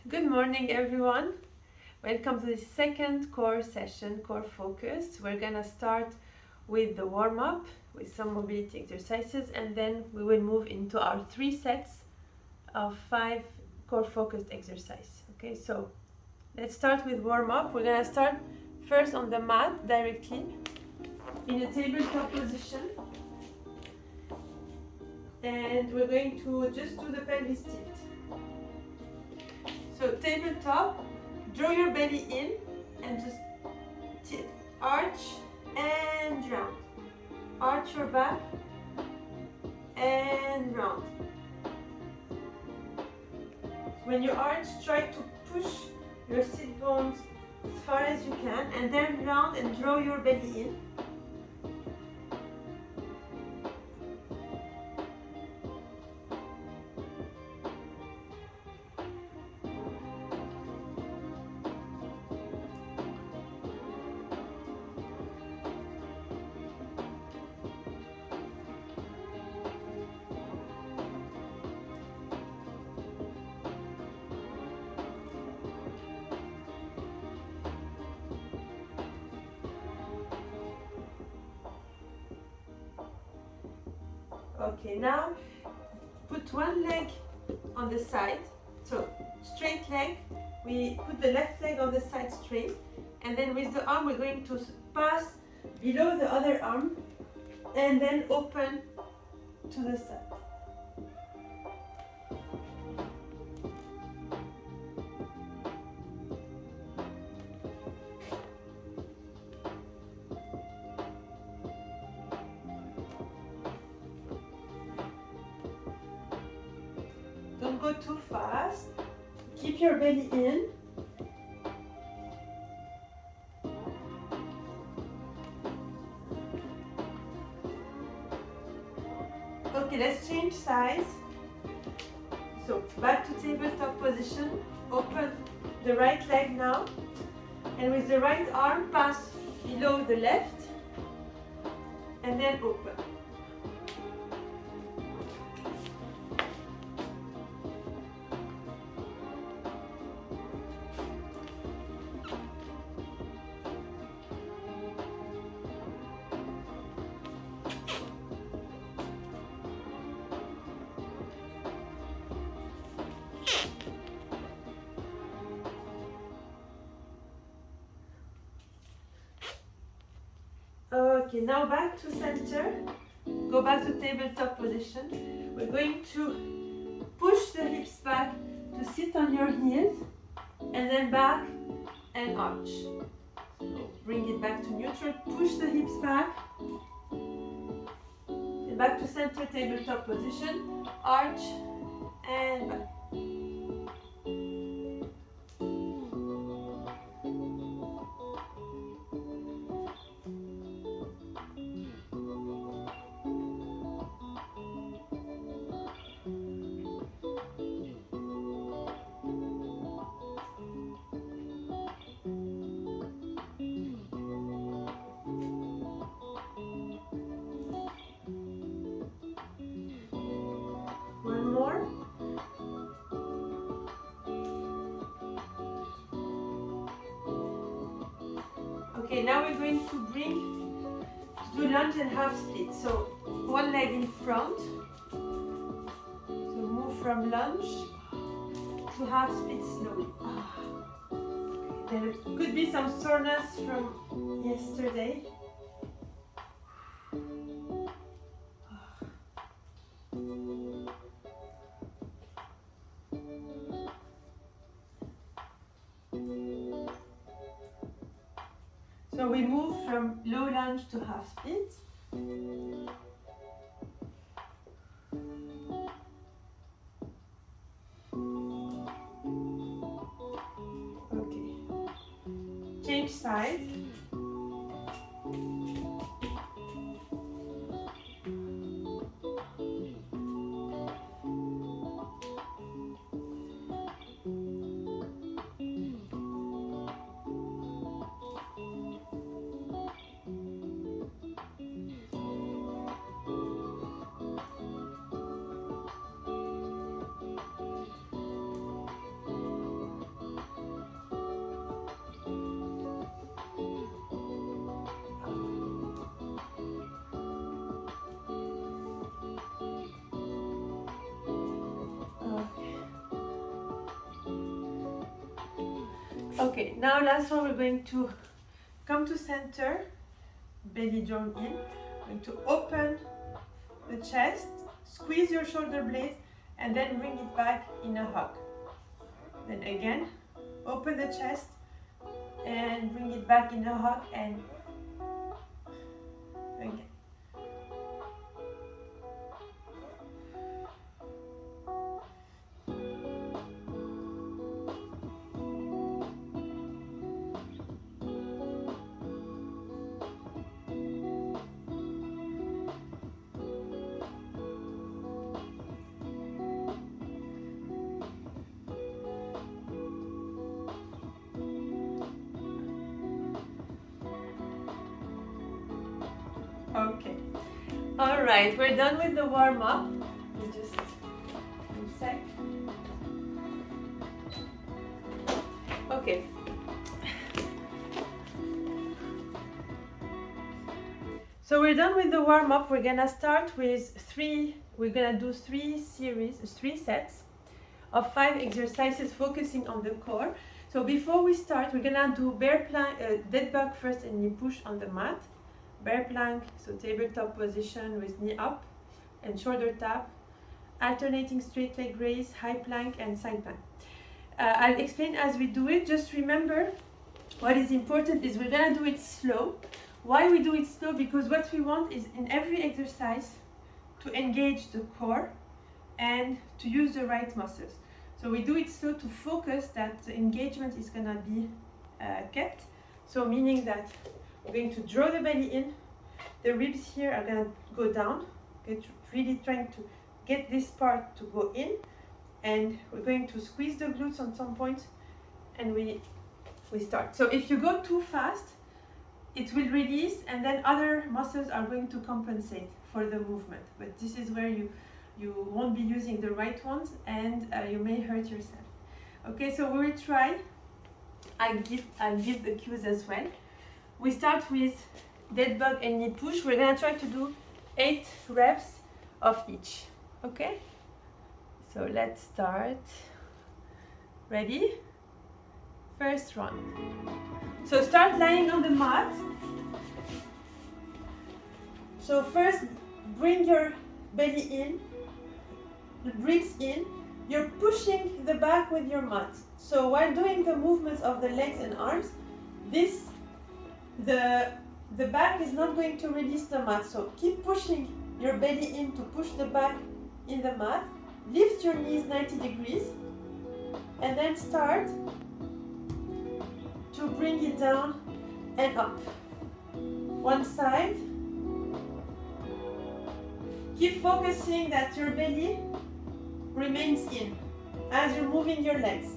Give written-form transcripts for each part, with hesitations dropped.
Good morning, everyone. Welcome to the second core session, core focus. We're gonna start with the warm-up with some mobility exercises, and then we will move into our 3 sets of 5 core focused exercise. Okay, so let's start with warm-up. We're gonna start first on the mat directly in a tabletop position, and we're going to just do the pelvis tilt. So tabletop, draw your belly in and just tilt, arch and round, arch your back and round. When you arch, try to push your sit bones as far as you can, and then round and draw your belly in. Okay, now put one leg on the side, so straight leg. We put the left leg on the side straight, and then with the arm we're going to pass below the other arm and then open to the side. Don't go too fast. Keep your belly in. Okay, let's change size. So back to tabletop position. Open the right leg now. And with the right arm, pass below the left. And then open. Okay, now back to center. Go back to tabletop position. We're going to push the hips back to sit on your heels, and then back and arch. So bring it back to neutral, push the hips back, and back to center tabletop position, arch and back. One more. Okay, now we're going to do lunge and half split. So one leg in front. So move from lunge to half split slowly. There could be some soreness from yesterday. So we move from low lunge to half split. Okay. Change side. Okay, now last one, we're going to come to center, belly drawn in. We're going to open the chest, squeeze your shoulder blades, and then bring it back in a hug. Then again, open the chest and bring it back in a hug, and again. Okay. All right, we're done with the warm up. We just one sec. Okay. So we're done with the warm up. We're gonna start with we're gonna do three sets of 5 exercises focusing on the core. So before we start, we're gonna do bear plank, dead bug first, and knee push on the mat. Bear plank, so tabletop position with knee up and shoulder tap, alternating straight leg raise, high plank and side plank. I'll explain as we do it. Just remember, what is important is we're gonna do it slow. Why we do it slow? Because what we want is in every exercise to engage the core and to use the right muscles. So we do it slow to focus that the engagement is gonna be kept. So meaning that we're going to draw the belly in, the ribs here are gonna go down. It's really trying to get this part to go in, and we're going to squeeze the glutes on some point, and we start. So if you go too fast, it will release, and then other muscles are going to compensate for the movement. But this is where you won't be using the right ones, and you may hurt yourself. Okay, so we will try. I'll give the cues as well. We start with dead bug and knee push. We're gonna try to do 8 reps of each. Okay? So let's start. Ready? First one. So start lying on the mat. So first, bring your belly in, ribs in. You're pushing the back with your mat. So while doing the movements of the legs and arms, the back is not going to release the mat. So keep pushing your belly in to push the back in the mat. Lift your knees 90 degrees, and then start to bring it down and up. One side. Keep focusing that your belly remains in as you're moving your legs.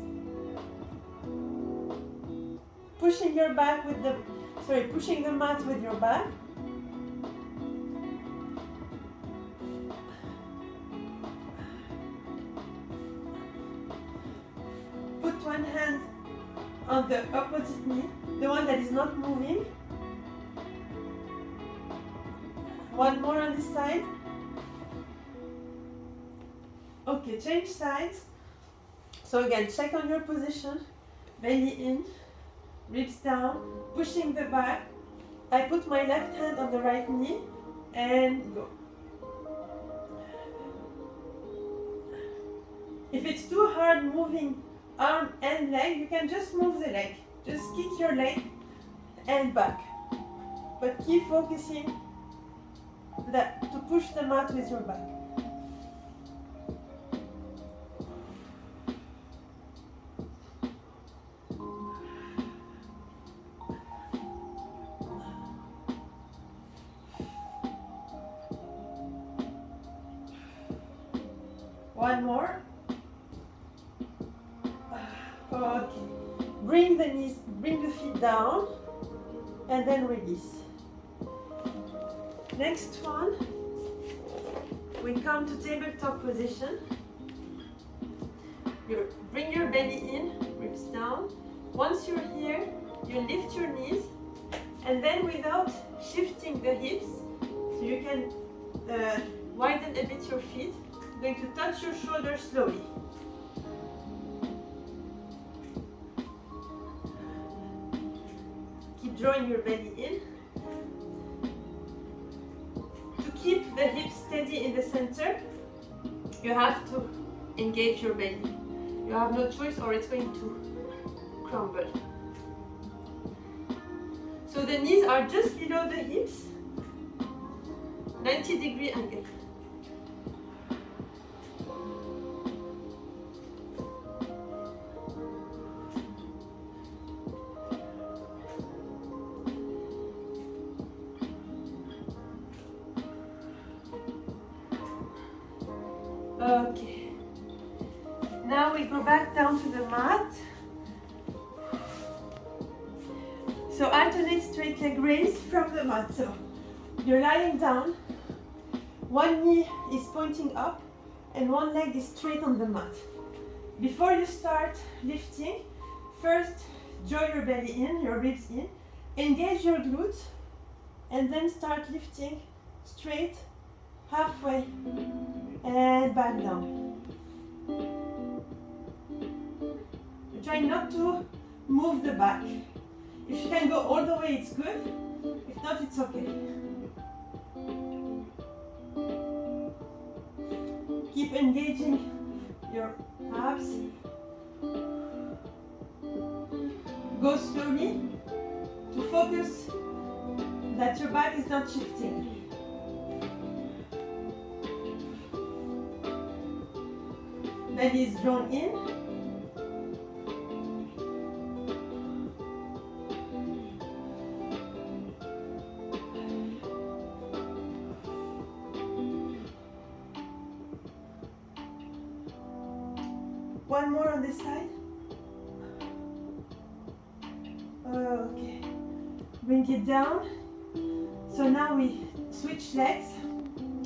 Pushing your back with pushing the mat with your back. Put one hand on the opposite knee, the one that is not moving. One more on this side. Okay, change sides. So again, check on your position. Belly in, ribs down, pushing the back. I put my left hand on the right knee and go. If it's too hard moving arm and leg, you can just move the leg. Just kick your leg and back. But keep focusing to push the mat with your back. One more. Okay. Bring the feet down and then release. Next one, we come to tabletop position. Bring your belly in, ribs down. Once you're here, you lift your knees, and then without shifting the hips, so you can widen a bit your feet, you're going to touch your shoulders slowly. drawing your belly in. To keep the hips steady in the center, you have to engage your belly. You have no choice or it's going to crumble. So the knees are just below the hips, 90-degree angle. Okay, now we go back down to the mat. So alternate straight leg raise from the mat. So you're lying down, one knee is pointing up and one leg is straight on the mat. Before you start lifting, first draw your belly in, your ribs in, engage your glutes, and then start lifting straight, halfway, and back down. You're trying not to move the back. If you can go all the way, it's good. If not, it's okay. Keep engaging your abs. Go slowly to focus that your back is not shifting. Belly is drawn in. One more on this side. Okay. Bring it down. So now we switch legs.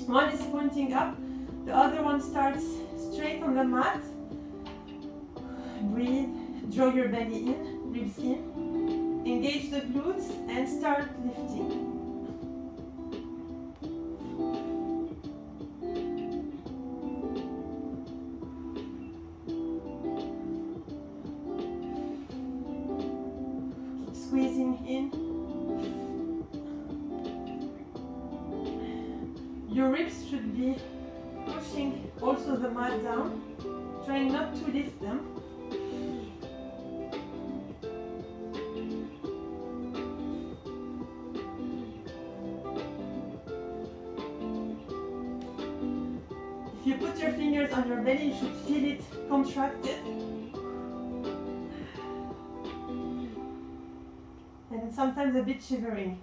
One is pointing up, the other one starts straight on the mat. Breathe, draw your belly in, ribs in. Engage the glutes and start lifting. Squeezing in. Your ribs should be pushing also the mat down, trying not to lift them. If you put your fingers on your belly, you should feel it contracted. And sometimes a bit shivering.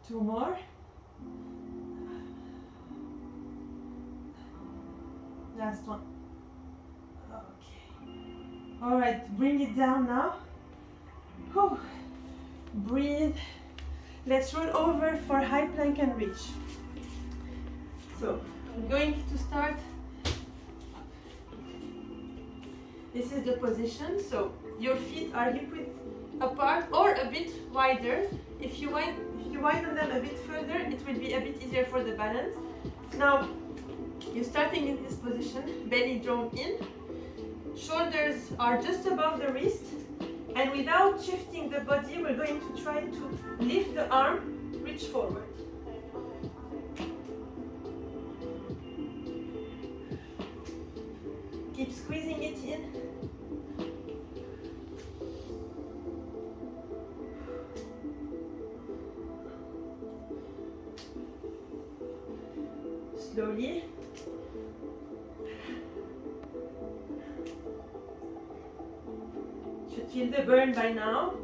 Two more. Last one. Okay. All right, bring it down now. Whew. Breathe. Let's roll over for high plank and reach. So I'm going to start. This is the position. So your feet are hip width apart or a bit wider. If you widen them a bit further, it will be a bit easier for the balance. Now you're starting in this position, belly drawn in, shoulders are just above the wrist, and without shifting the body, we're going to try to lift the arm, reach forward. Keep squeezing it in. Slowly. Should feel the burn by now.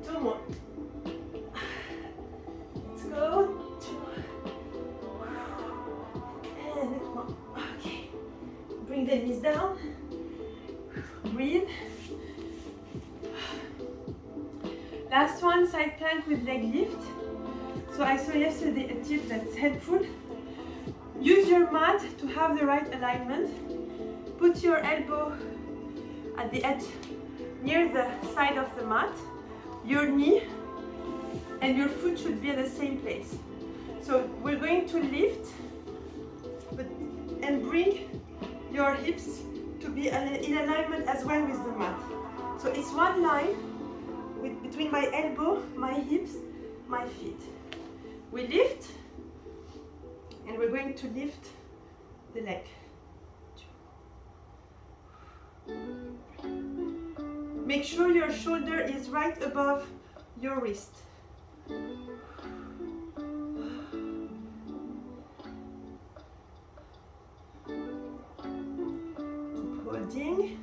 Two more. Let's go. And one. Okay. Bring the knees down. Breathe. Last one, side plank with leg lift. So I saw yesterday a tip that's helpful. Use your mat to have the right alignment. Put your elbow at the edge near the side of the mat. Your knee and your foot should be at the same place. So we're going to lift and bring your hips to be in alignment as well with the mat. So it's one line between my elbow, my hips, my feet. We lift and we're going to lift the leg. Make sure your shoulder is right above your wrist. Keep holding.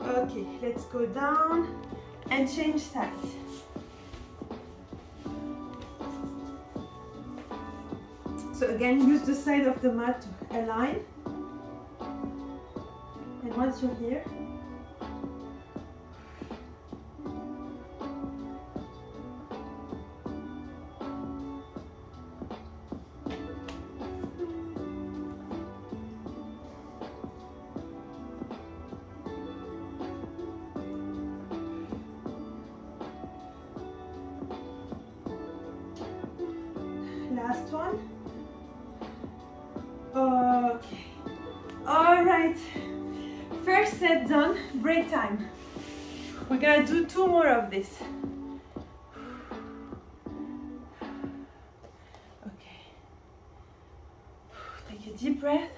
Okay, let's go down and change sides. So again, use the side of the mat to align. And once you're here, last one. Okay. All right. First set done. Break time. We're gonna do 2 more of this. Okay. Take a deep breath.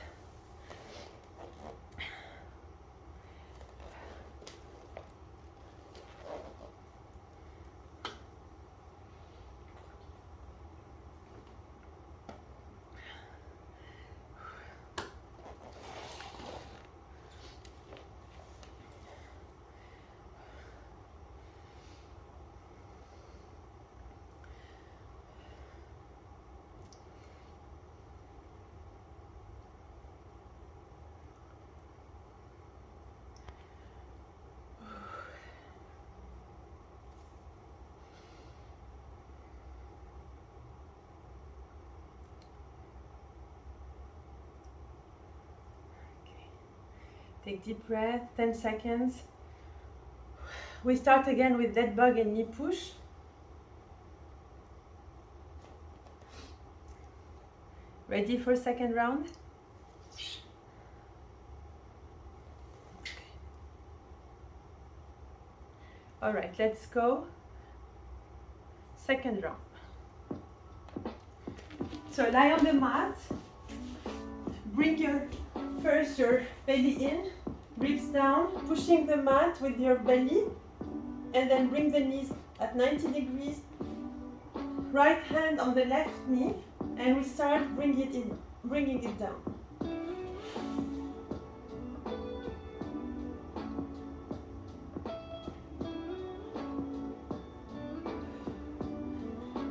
Take deep breath, 10 seconds. We start again with dead bug and knee push. Ready for second round? All right, let's go. Second round. So lie on the mat. Bring your belly in, ribs down, pushing the mat with your belly, and then bring the knees at 90 degrees. Right hand on the left knee, and we start bringing it down.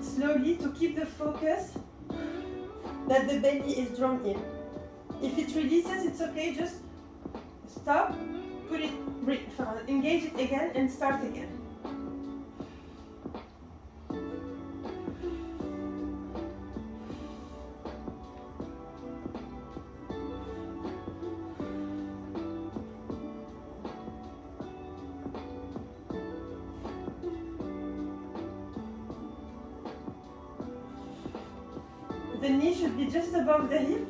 Slowly, to keep the focus that the belly is drawn in. If it releases, it's okay, just stop, engage it again and start again. The knee should be just above the hip.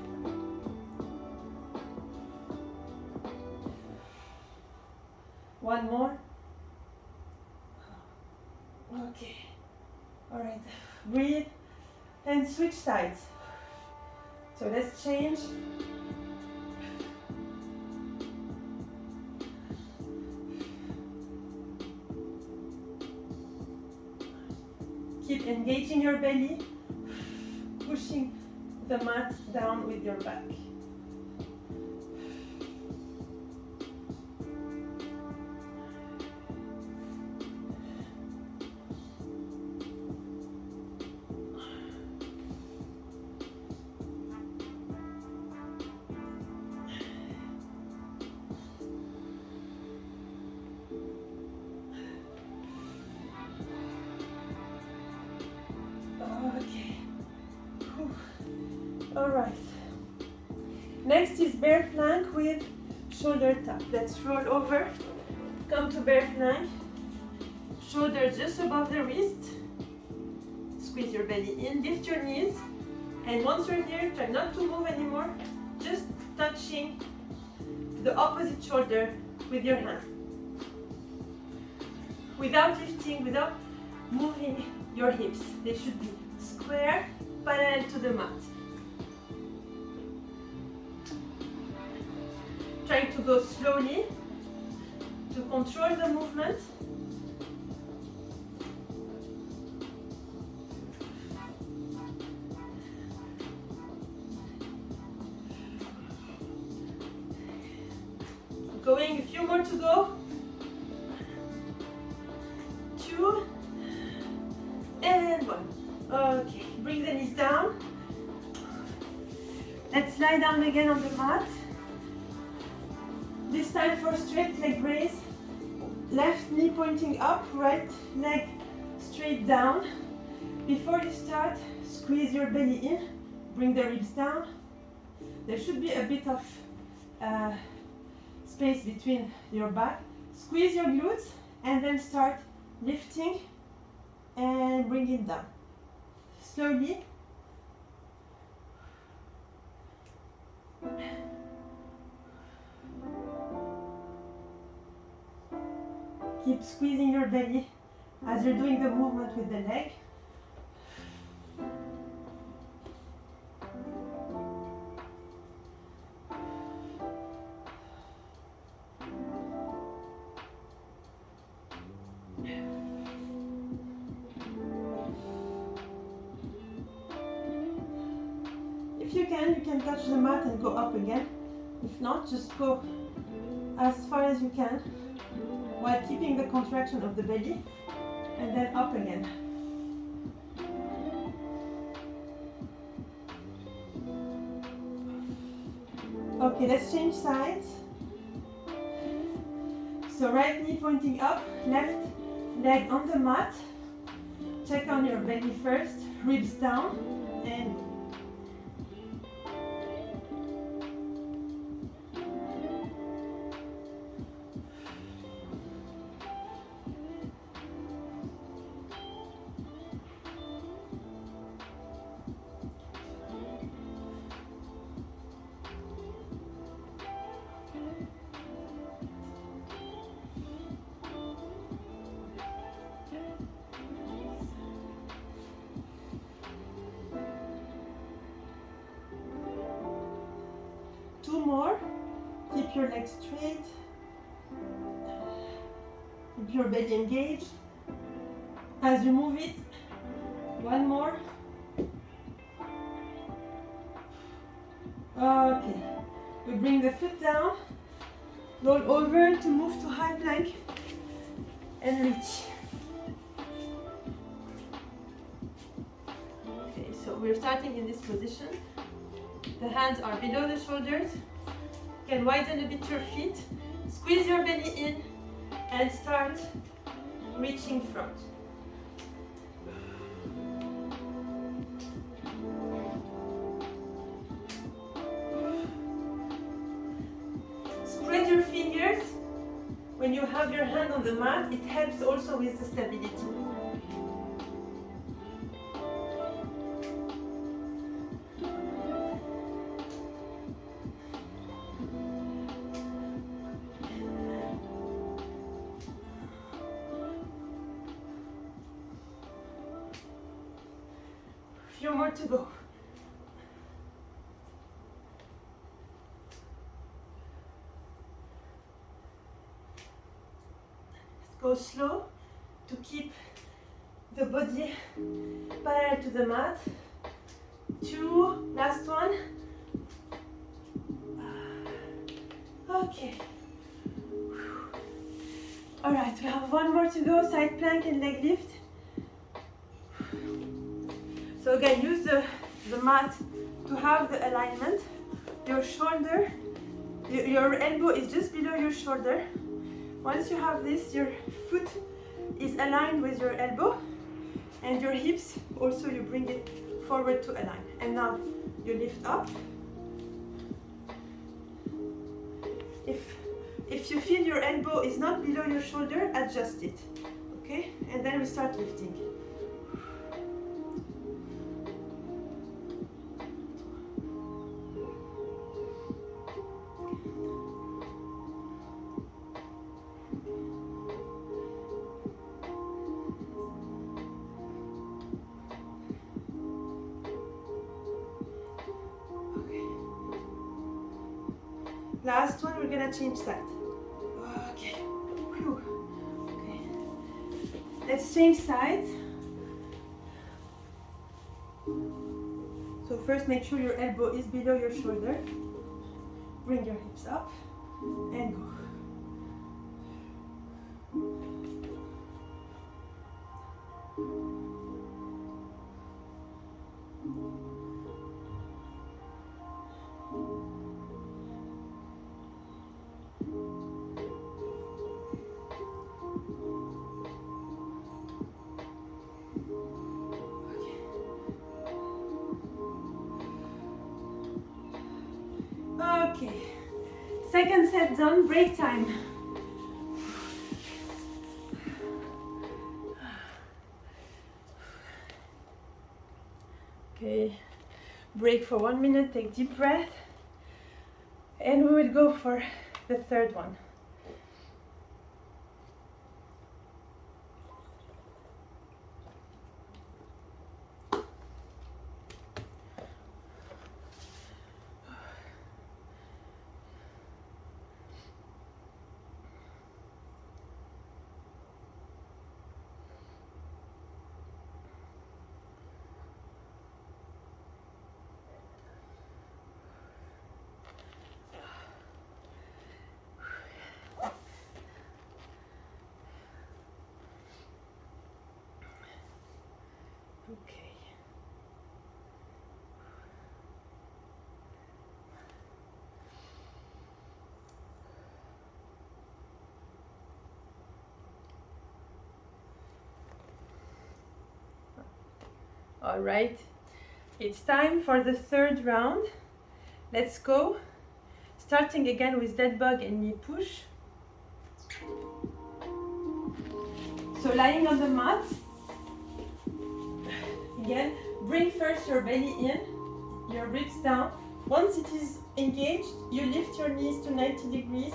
One more. Okay. All right. Breathe and switch sides. So let's change. Keep engaging your belly, pushing the mat down with your back. Alright. Next is bear plank with shoulder tap. Let's roll over. Come to bear plank. Shoulders just above the wrist. Squeeze your belly in. Lift your knees. And once you're here, try not to move anymore. Just touching the opposite shoulder with your hand. Without lifting, without moving your hips. They should be square, parallel to the mat. Trying to go slowly to control the movement. Going, a few more to go. 2 and 1. Okay, bring the knees down. Let's lie down again on the mat. This time for straight leg raise. Left knee pointing up, right leg straight down. Before you start, squeeze your belly in, bring the ribs down. There should be a bit of space between your back. Squeeze your glutes and then start lifting and bring it down. Slowly. Keep squeezing your belly as you're doing the movement with the leg. If you can touch the mat and go up again. If not, just go as far as you can while keeping the contraction of the belly and then up again. Okay, let's change sides. So right knee pointing up, left leg on the mat. Check on your belly first, ribs down and two more. Keep your legs straight. Keep your belly engaged. As you move it, one more. Okay. We bring the foot down, roll over to move to high plank and reach. Okay, so we're starting in this position. The hands are below the shoulders. You can widen a bit your feet. Squeeze your belly in and start reaching front. Spread your fingers. When you have your hand on the mat, it helps also with the stability. Few more to go. Go slow to keep the body parallel to the mat. 2, last one. Okay. All right, we have one more to go, side plank and leg lift. So again, use the mat to have the alignment. Your shoulder, your elbow is just below your shoulder. Once you have this, your foot is aligned with your elbow and your hips, also you bring it forward to align. And now you lift up. If you feel your elbow is not below your shoulder, adjust it. Okay? And then we start lifting. Last one, we're gonna change side. Okay. Whew. Okay. Let's change sides. So first make sure your elbow is below your shoulder. Bring your hips up and go. Okay, second set done, break time. Okay, break for 1 minute, take deep breath, and we will go for the third one. Okay. All right, it's time for the third round. Let's go. Starting again with dead bug and knee push. So lying on the mat. Again, bring first your belly in, your ribs down. Once it is engaged, you lift your knees to 90 degrees.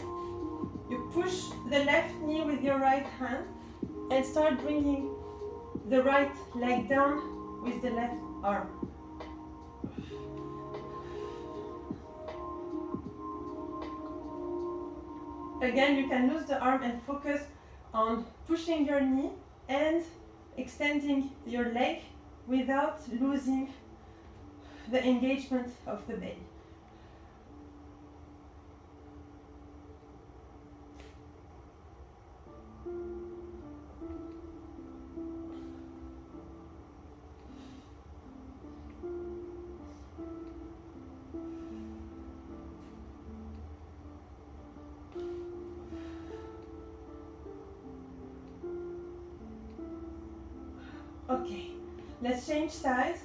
You push the left knee with your right hand and start bringing the right leg down with the left arm. Again, you can lose the arm and focus on pushing your knee and extending your leg without losing the engagement of the belly. Okay, let's change sides.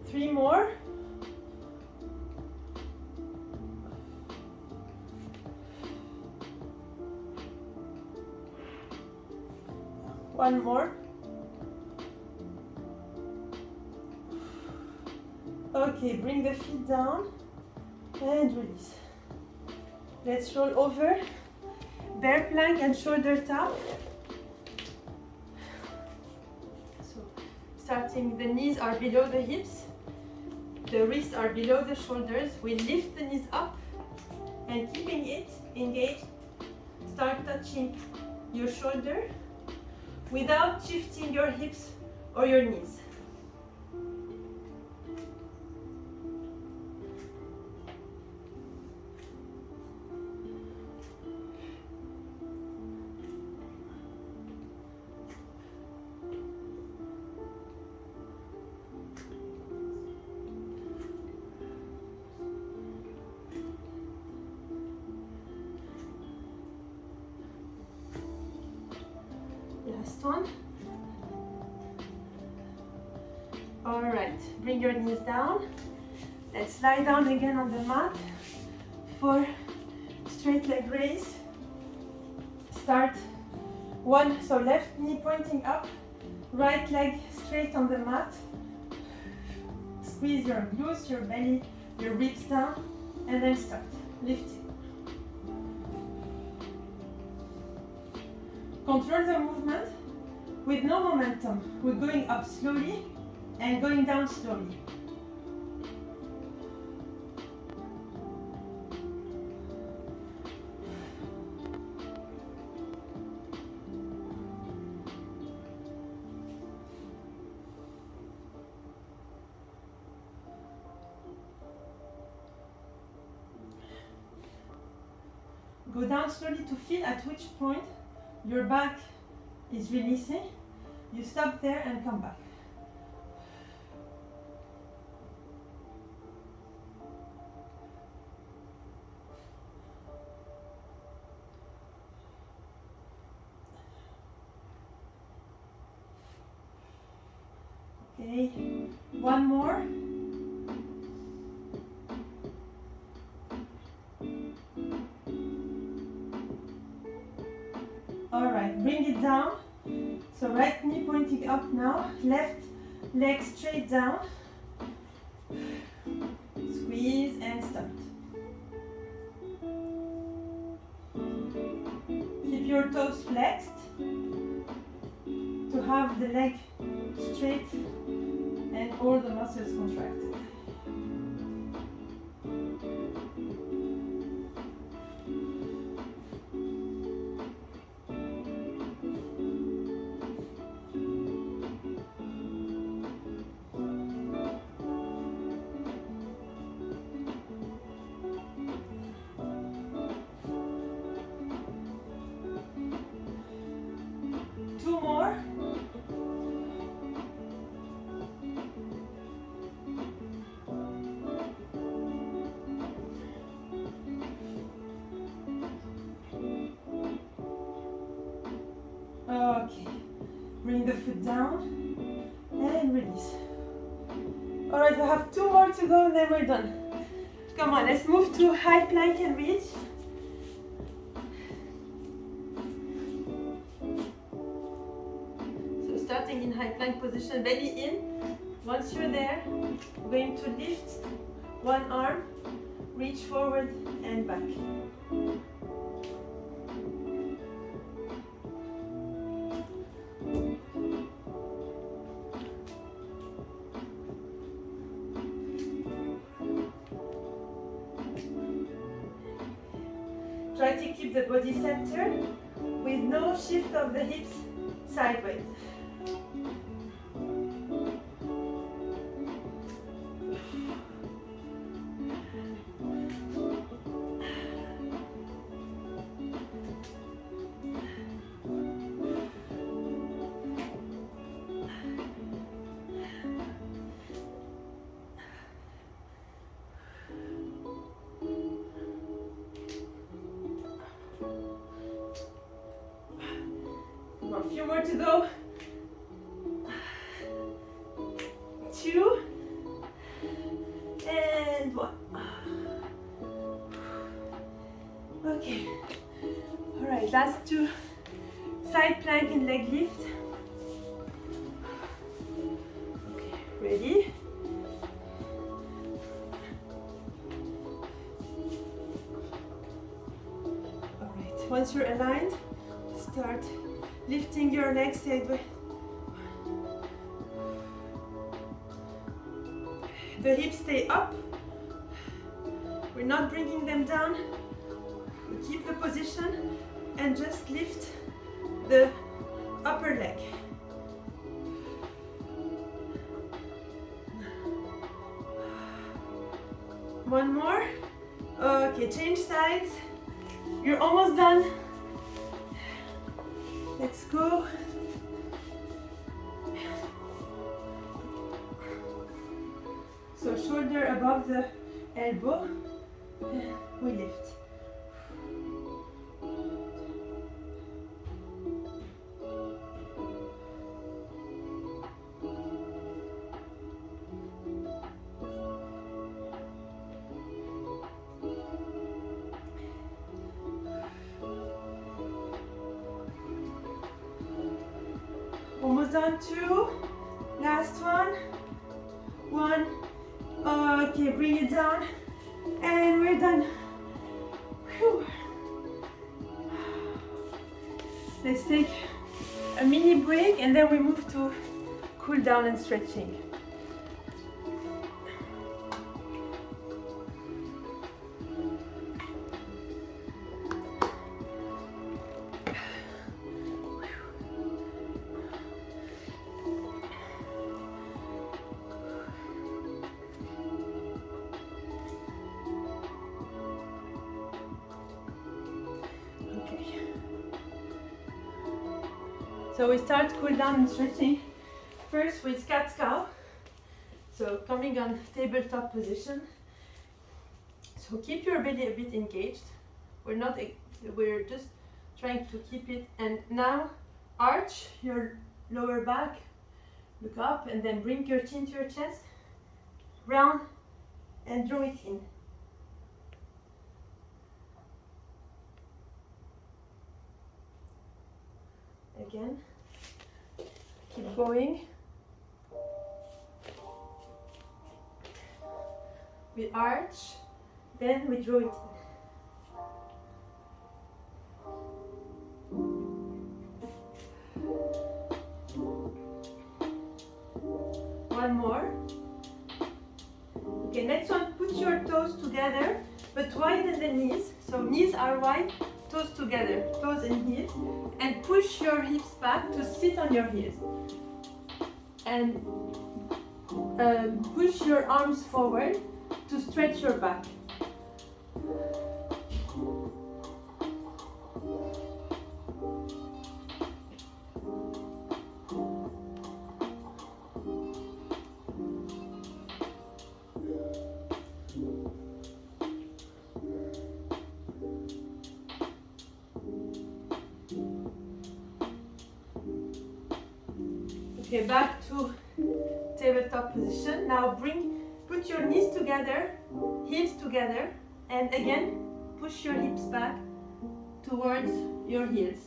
Three more. One more. Okay, bring the feet down and release. Let's roll over. Bear plank and shoulder tap. So, starting, the knees are below the hips. The wrists are below the shoulders. We lift the knees up and keeping it engaged, start touching your shoulder without shifting your hips or your knees. one. All right, bring your knees down. Let's lie down again on the mat for straight leg raise. Start one, so left knee pointing up, right leg straight on the mat. Squeeze your glutes, your belly, your ribs down, and then start lifting. Control the movement with no momentum. We're going up slowly and going down slowly. Go down slowly to feel at which point your back is releasing. You stop there and come back. Okay, one more. All right, bring it down. So right knee pointing up now, left leg straight down. Squeeze and start. Keep your toes flexed to have the leg straight and all the muscles contracted. Two more. Okay, bring the foot down and release. All right, we have two more to go and then we're done. Come on, let's move to high plank and reach. So starting in high plank position, belly in. Once you're there, we're going to lift one arm, reach forward and back. Try to keep the body centered with no shift of the hips sideways. A few more to go. 2 and 1. Okay. All right, last two. Side plank and leg lift. Okay, ready? All right, once you're aligned, start lifting your legs sideways. The hips stay up. We're not bringing them down. We keep the position and just lift the upper leg. One more. Okay, change sides. You're almost done. Let's go. So shoulder above the elbow. We lift. Almost done. 2. Last one. 1. Okay, bring it down. And we're done. Whew. Let's take a mini break and then we move to cool down and stretching. So we start cool down and stretching first with cat-cow. So coming on tabletop position. So keep your belly a bit engaged. We're just trying to keep it. And now arch your lower back, look up, and then bring your chin to your chest, round, and draw it in. Again, keep going. We arch, then we draw it in. One more. Okay, next one, put your toes together, but widen the knees. So knees are wide, toes together, toes and heels, and push your hips back to sit on your heels. And push your arms forward to stretch your back. Okay, back to tabletop position. Now put your knees together, heels together, and again push your hips back towards your heels.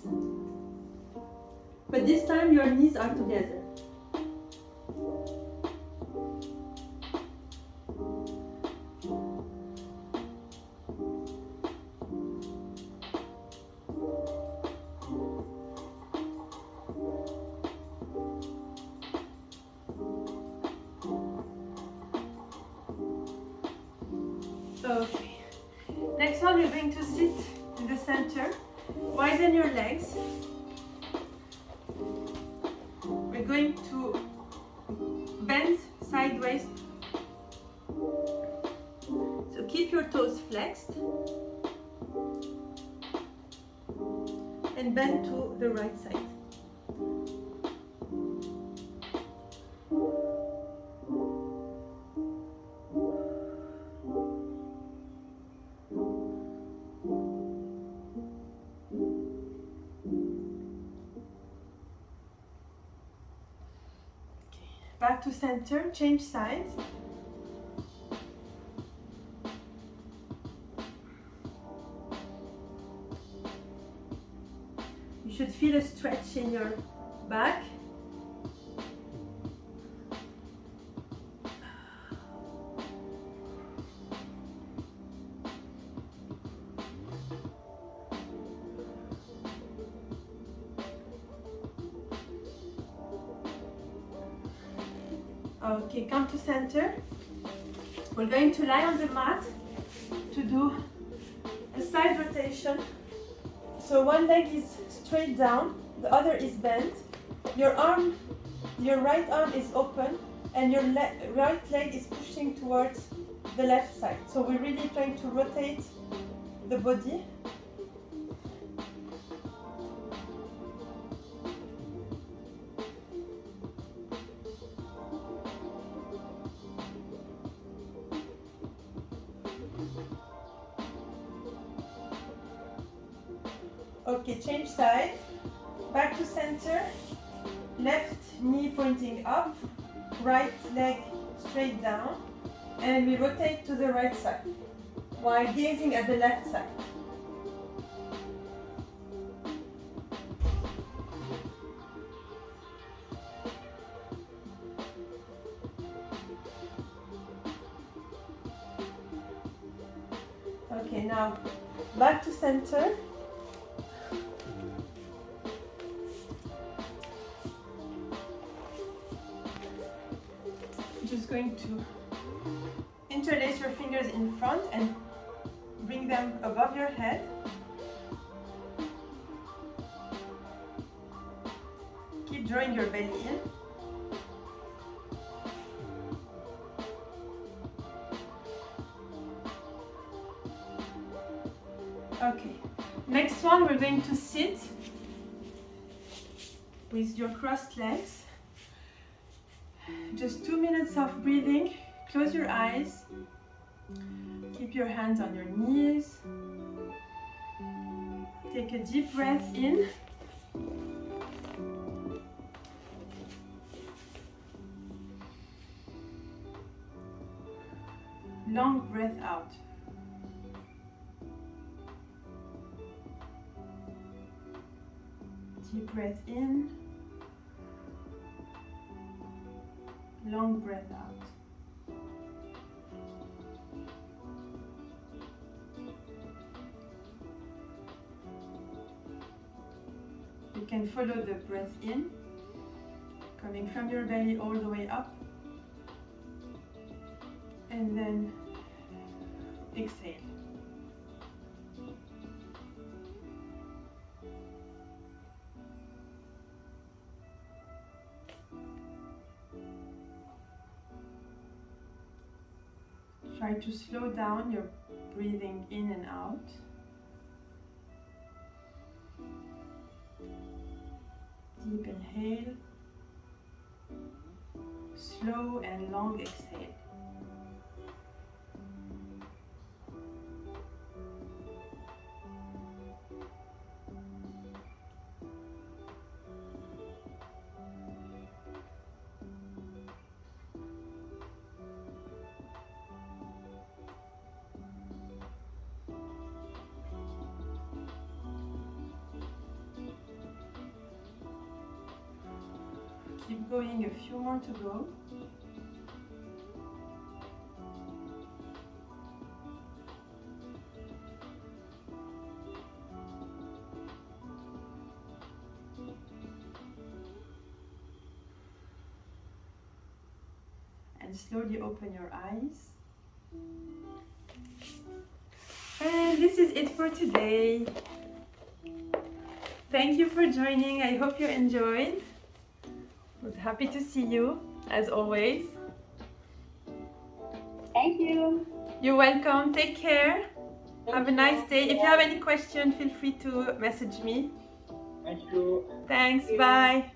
But this time your knees are together. Okay, next one we're going to sit in the center, widen your legs. We're going to bend sideways, so keep your toes flexed and bend to the right side. Back to center, change sides. You should feel a stretch in your back. Okay, come to center. We're going to lie on the mat to do a side rotation. So one leg is straight down, the other is bent. Your right arm is open, and your right leg is pushing towards the left side. So we're really trying to rotate the body. Okay, change side, back to center, left knee pointing up, right leg straight down, and we rotate to the right side while gazing at the left side. Okay, now back to center. Just going to interlace your fingers in front and bring them above your head. Keep drawing your belly in. Okay, next one we're going to sit with your crossed legs. Just 2 minutes of breathing. Close your eyes. Keep your hands on your knees. Take a deep breath in. Long breath out. Deep breath in. Long breath out. You can follow the breath in, coming from your belly all the way up, and then exhale. Try to slow down your breathing in and out. Deep inhale, slow and long exhale. Keep going, a few more to go. And slowly open your eyes. And this is it for today. Thank you for joining. I hope you enjoyed. I was happy to see you, as always. Thank you. You're welcome. Take care. Have a nice day. If you have any questions, feel free to message me. Thank you. Thanks. Bye.